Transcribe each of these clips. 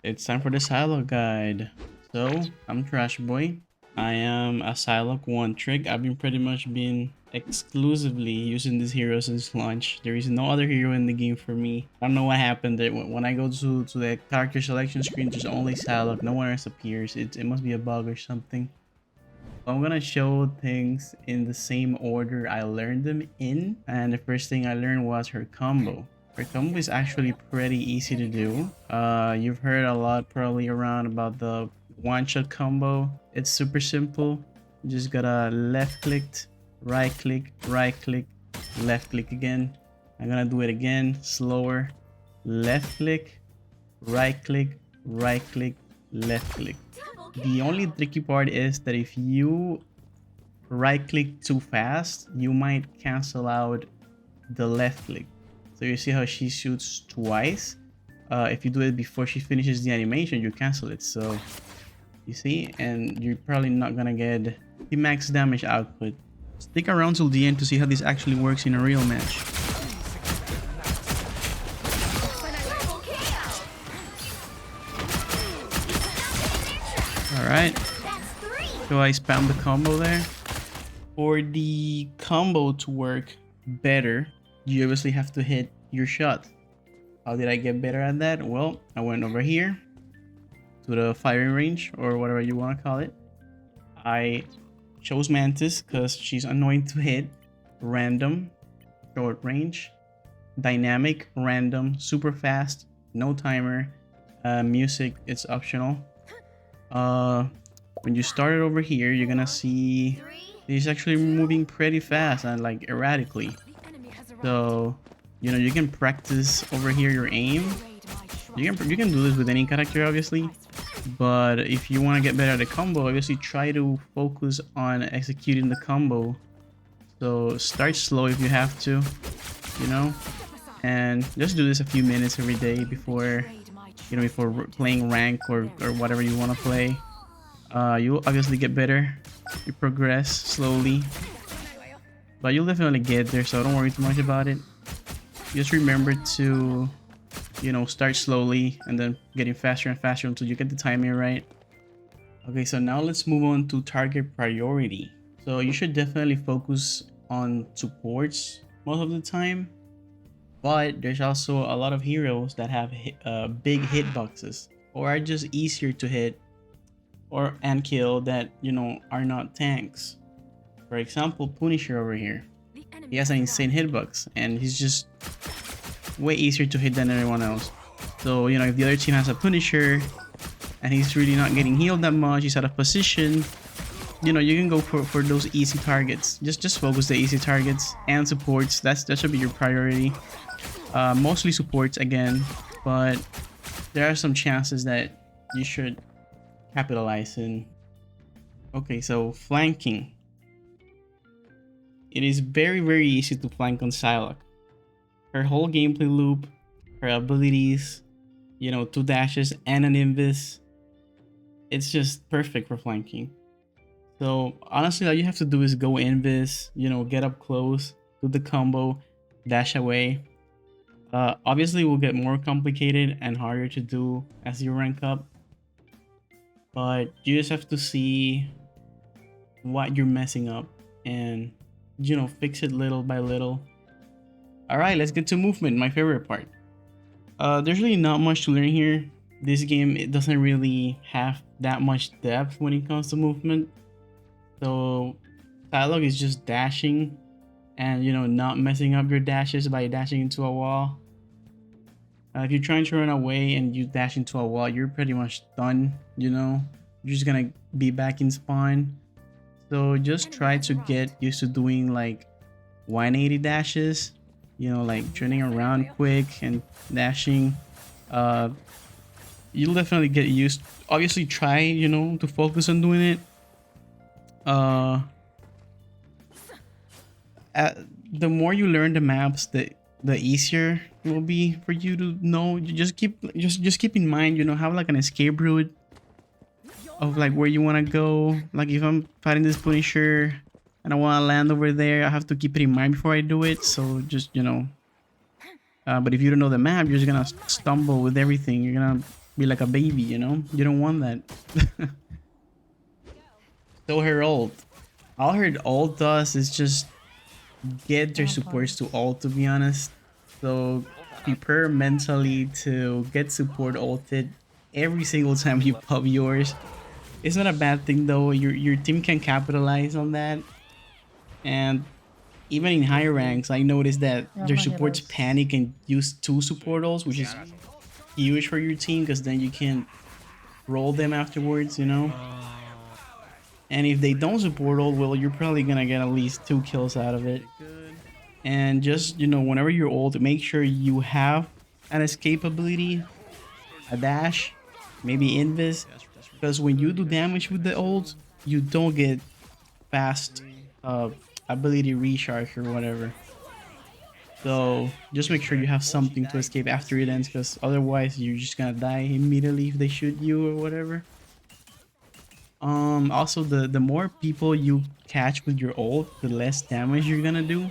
It's time for the Psylocke guide. So, I'm Trash Boy. I am a Psylocke one trick. I've been pretty much been exclusively using this hero since launch. There is no other hero in the game for me. I don't know what happened. When I go to the character selection screen, there's only Psylocke. No one else appears. It must be a bug or something. So I'm gonna show things in the same order I learned them in. And the first thing I learned was her combo. Her combo is actually pretty easy to do. You've heard a lot probably around about the one-shot combo. It's super simple. You just gotta left click, right click, left click again. I'm gonna do it again, slower. Left click, right click, left click. The only tricky part is that if you right click too fast, you might cancel out the left click. So you see how she shoots twice. If you do it before she finishes the animation, you cancel it. So you see, and you're probably not gonna get the max damage output. Stick around till the end to see how this actually works in a real match. Alright, so I spam the combo there. For the combo to work better, you obviously have to hit your shot. How did I get better at that? Well, I went over here to the firing range or whatever you want to call it. I chose Mantis because she's annoying to hit. Random, short range, dynamic, random, super fast, no timer. Music, it's optional. When you start it over here, you're gonna see it's actually moving pretty fast and like erratically. So, you know, you can practice over here your aim. You can do this with any character, obviously. But if you want to get better at the combo, obviously try to focus on executing the combo. So start slow if you have to, you know, and just do this a few minutes every day before, you know, before playing rank or whatever you want to play. You'll obviously get better. You progress slowly. But you'll definitely get there, so don't worry too much about it. Just remember to, you know, start slowly and then getting faster and faster until you get the timing right. Okay, so now let's move on to target priority. So you should definitely focus on supports most of the time. But there's also a lot of heroes that have big hitboxes or are just easier to hit and kill that, you know, are not tanks. For example, Punisher over here. He has an insane hitbox and he's just way easier to hit than everyone else. So, you know, if the other team has a Punisher and he's really not getting healed that much, he's out of position, you know, you can go for those easy targets. Just focus the easy targets and supports. That should be your priority. Mostly supports again, but there are some chances that you should capitalize in. Okay, so flanking. It is very easy to flank on Psylocke. Her whole gameplay loop, her abilities, you know, 2 dashes and an invis. It's just perfect for flanking. So honestly, all you have to do is go invis, you know, get up close, do the combo, dash away. Obviously, it will get more complicated and harder to do as you rank up. But you just have to see what you're messing up and, you know, fix it little by little. Alright, let's get to movement, my favorite part. There's really not much to learn here. This game, it doesn't really have that much depth when it comes to movement. So Psylocke is just dashing and, you know, not messing up your dashes by dashing into a wall. If you're trying to run away and you dash into a wall, you're pretty much done, you know. You're just gonna be back in spawn. So just try to get used to doing like 180 dashes, you know, like turning around quick and dashing. You'll definitely get used. Obviously try, you know, to focus on doing it. The more you learn the maps, the easier it will be for you to know. You just keep in mind, you know, have like an escape route of like where you want to go. Like if I'm fighting this Punisher and I want to land over there, I have to keep it in mind before I do it. So just, you know, but if you don't know the map, you're just gonna stumble with everything. You're gonna be like a baby, you know? You don't want that. So her ult. All her ult does is just get their supports to ult, to be honest. So prepare mentally to get support ulted every single time you pop yours. It's not a bad thing though. Your team can capitalize on that. And even in higher ranks, I noticed that their supports panic and use 2 support ults, which is huge for your team because then you can roll them afterwards, you know? And if they don't support ult, well, you're probably gonna get at least 2 kills out of it. And just, you know, whenever you're ult, make sure you have an escape ability, a dash, maybe invis, because when you do damage with the ult, you don't get fast ability recharge or whatever. So just make sure you have something to escape after it ends, because otherwise you're just gonna die immediately if they shoot you or whatever. Also the more people you catch with your ult, the less damage you're gonna do.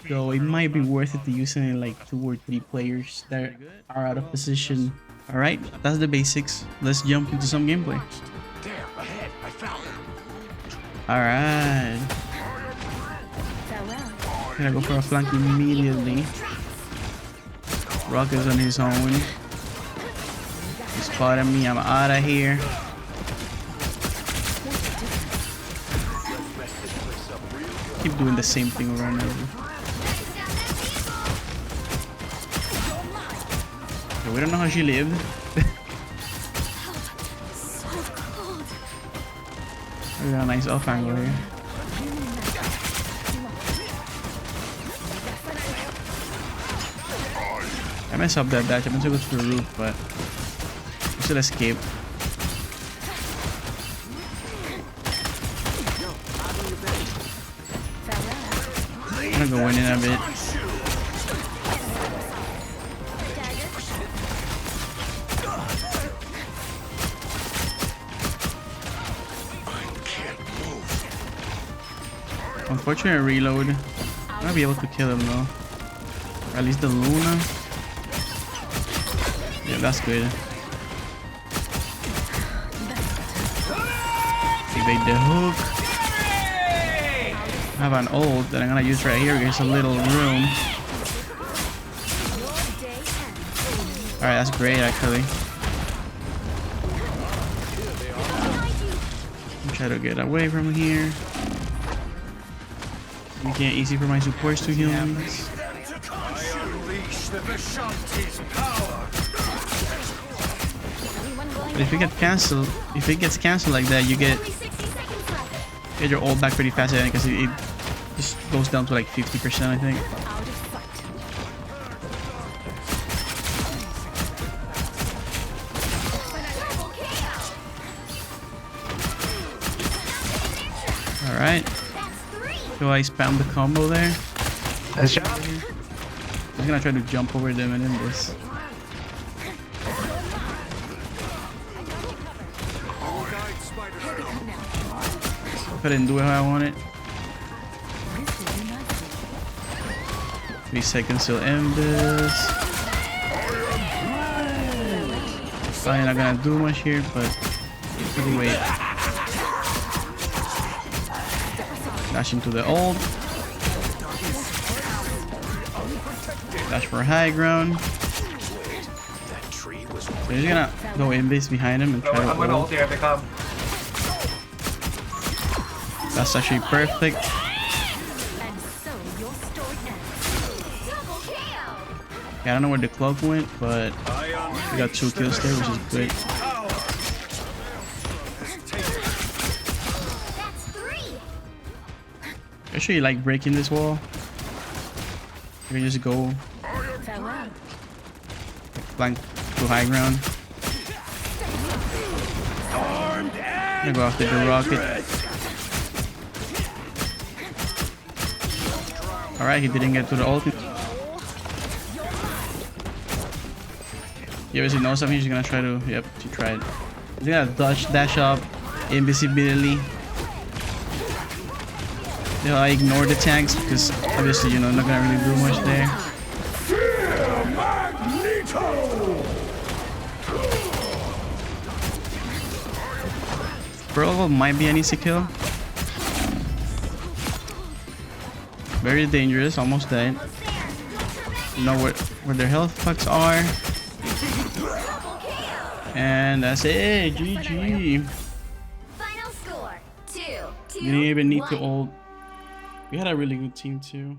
So it might be worth it to use it in like 2 or 3 players that are out of position. Alright, that's the basics. Let's jump into some gameplay. Alright. Gonna go for a flank immediately. Rock is on his own. He spotted me, I'm out of here. Keep doing the same thing over and over. Okay, we don't know how she lived. We got a nice off angle here. I messed up that dash. I meant to go to the roof, but I should escape. I'm gonna go in a bit. Unfortunate reload. I'm gonna be able to kill him though. Or at least the Luna. Yeah, that's good. Evade the hook. I have an ult that I'm gonna use right here. There's a little room. Alright, that's great actually. Try to get away from here. Making it easy for my supports to heal me. But if it gets cancelled like that, you get your ult back pretty fast, because it just goes down to like 50%, I think. All right. So I spam the combo there. Nice job. I'm gonna try to jump over them and end this. Couldn't do it how I wanted. 3 seconds till end this. Probably not gonna do much here, but we'll wait. Dash into the ult. Dash for high ground. So he's gonna go in base behind him and try to I'm gonna ult here if they come. That's actually perfect. Yeah, I don't know where the cloak went, but we got 2 kills there, which is good. I actually like breaking this wall. You can just go flank to high ground. I'm gonna go after the rocket. Alright, he didn't get to the ult. He obviously knows something. He's gonna try to. Yep, he tried. He's gonna dash up, invisibility. You know, I ignore the tanks because obviously, you know, not gonna really do much there. Pearl might be an easy kill. Very dangerous, almost dead. You know where their health pucks are. And that's it. GG. Final score 2-2. You didn't even need to ult. We had a really good team too.